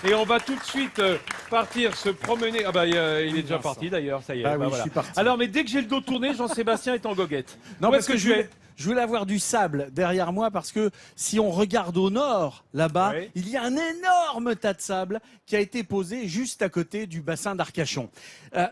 Et on va tout de suite partir se promener. Ah bah il est déjà parti d'ailleurs, ça y est. Ah bah, oui, voilà. je suis parti. Alors mais dès que j'ai le dos tourné, Jean-Sébastien est en goguette. Non, Où parce est-ce que que tu es? je voulais avoir du sable derrière moi parce que si on regarde au nord, là-bas, Oui. il y a un énorme tas de sable qui a été posé juste à côté du bassin d'Arcachon.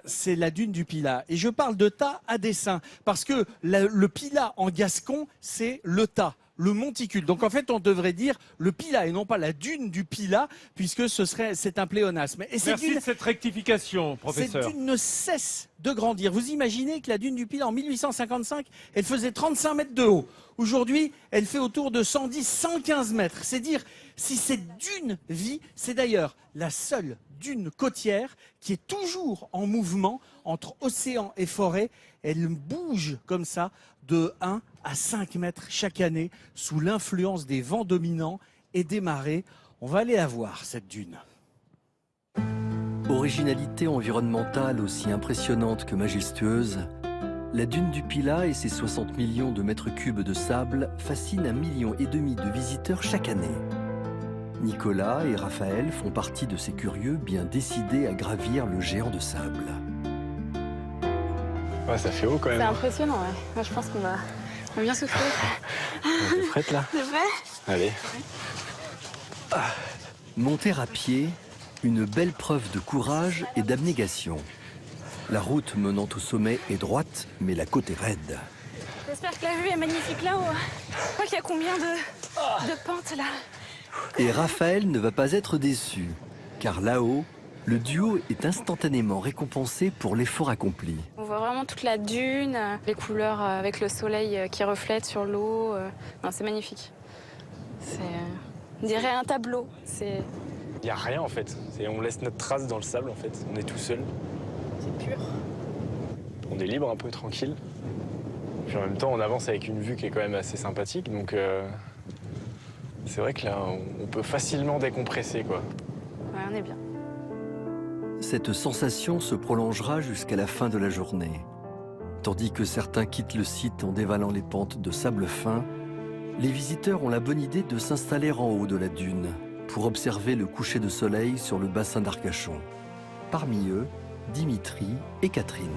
C'est la dune du Pilat. Et je parle de tas à dessein parce que le Pilat en gascon, c'est le tas. Le monticule. Donc en fait, on devrait dire le Pilat et non pas la dune du Pilat, puisque c'est un pléonasme. Et cette Merci dune, de cette rectification, professeur. cette dune ne cesse de grandir. Vous imaginez que la dune du Pilat en 1855, elle faisait 35 mètres de haut. Aujourd'hui, elle fait autour de 110, 115 mètres. C'est dire si cette dune vit, c'est d'ailleurs la seule dune côtière qui est toujours en mouvement entre océan et forêt. Elle bouge comme ça de 1 à 5 mètres chaque année sous l'influence des vents dominants et des marées. On va aller la voir, cette dune. Originalité environnementale aussi impressionnante que majestueuse, la dune du Pilat et ses 60 millions de mètres cubes de sable fascinent 1,5 million de visiteurs chaque année. Nicolas et Raphaël font partie de ces curieux bien décidés à gravir le géant de sable. Ouais, ça fait haut quand même. C'est impressionnant, ouais. Moi, je pense qu'on va bien souffler. T'es prête là? C'est vrai? Allez. Monter à pied, une belle preuve de courage et d'abnégation. La route menant au sommet est droite, mais la côte est raide. J'espère que la vue est magnifique là-haut. Je crois qu'il y a combien de pentes là? Et Raphaël ne va pas être déçu, car là-haut, le duo est instantanément récompensé pour l'effort accompli. On voit vraiment toute la dune, les couleurs avec le soleil qui reflète sur l'eau. Non, c'est magnifique. On dirait un tableau. Il n'y a rien en fait. On laisse notre trace dans le sable en fait. On est tout seul. C'est pur. On est libre, un peu tranquille. Puis en même temps, on avance avec une vue qui est quand même assez sympathique. Donc c'est vrai que là, on peut facilement décompresser quoi. Ouais, on est bien. Cette sensation se prolongera jusqu'à la fin de la journée. Tandis que certains quittent le site en dévalant les pentes de sable fin, les visiteurs ont la bonne idée de s'installer en haut de la dune pour observer le coucher de soleil sur le bassin d'Arcachon. Parmi eux, Dimitri et Catherine.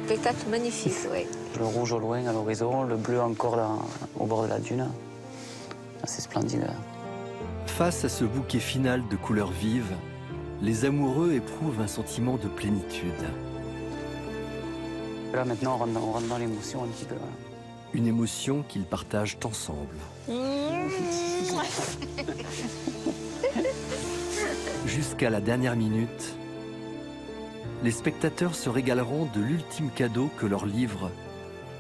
Spectacle magnifique, oui. Le rouge au loin à l'horizon, le bleu encore là, au bord de la dune. C'est splendide. Face à ce bouquet final de couleurs vives, les amoureux éprouvent un sentiment de plénitude. Là maintenant on rentre dans l'émotion un petit peu. Une émotion qu'ils partagent ensemble. Jusqu'à la dernière minute, les spectateurs se régaleront de l'ultime cadeau que leur livre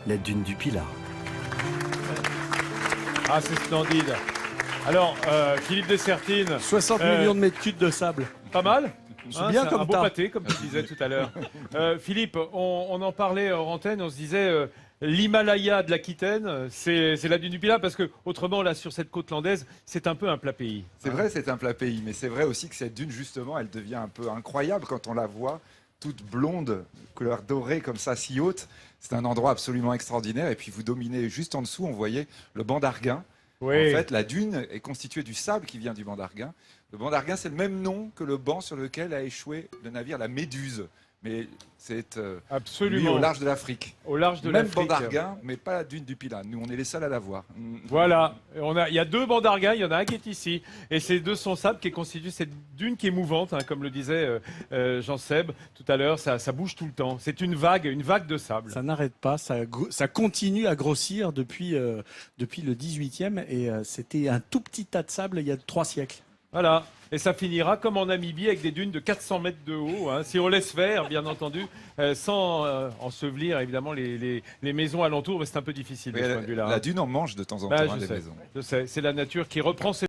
la dune du Pilat. Ah c'est splendide. Alors Philippe Dessertine. 60 millions de mètres cubes de sable. Pas mal. C'est bien comme un beau tas. pâté, comme tu disais tout à l'heure. Philippe, on en parlait hors antenne, on se disait l'Himalaya de l'Aquitaine, c'est la dune du Pilat, parce que autrement, là, sur cette côte landaise, c'est un peu un plat pays. C'est vrai, c'est un plat pays, mais c'est vrai aussi que cette dune, justement, elle devient un peu incroyable quand on la voit, toute blonde, couleur dorée comme ça, si haute. C'est un endroit absolument extraordinaire. Et puis vous dominez juste en dessous, on voyait le banc d'Arguin. Oui. En fait, la dune est constituée du sable qui vient du banc d'Arguin. Le banc d'Arguin, c'est le même nom que le banc sur lequel a échoué le navire la Méduse. Mais c'est lui Absolument. au large de l'Afrique. Au large de Même l'Afrique. banc d'Arguin, mais pas la dune du Pilat. Nous, on est les seuls à la voir. Voilà, il y a 2 bancs d'Arguin, il y en a un qui est ici. Et c'est de son sable qui est constitué cette dune qui est mouvante, hein, comme le disait Jean-Seb tout à l'heure, ça bouge tout le temps. C'est une vague de sable. Ça n'arrête pas, ça continue à grossir depuis le 18e et c'était un tout petit tas de sable il y a 3 siècles. Voilà, et ça finira comme en Namibie avec des dunes de 400 mètres de haut, hein, si on laisse faire, bien entendu, sans ensevelir évidemment les maisons alentours, mais c'est un peu difficile de ce point de vue-là. La dune en mange de temps en Bah, temps, je des sais, maisons. je sais, c'est la nature qui reprend ses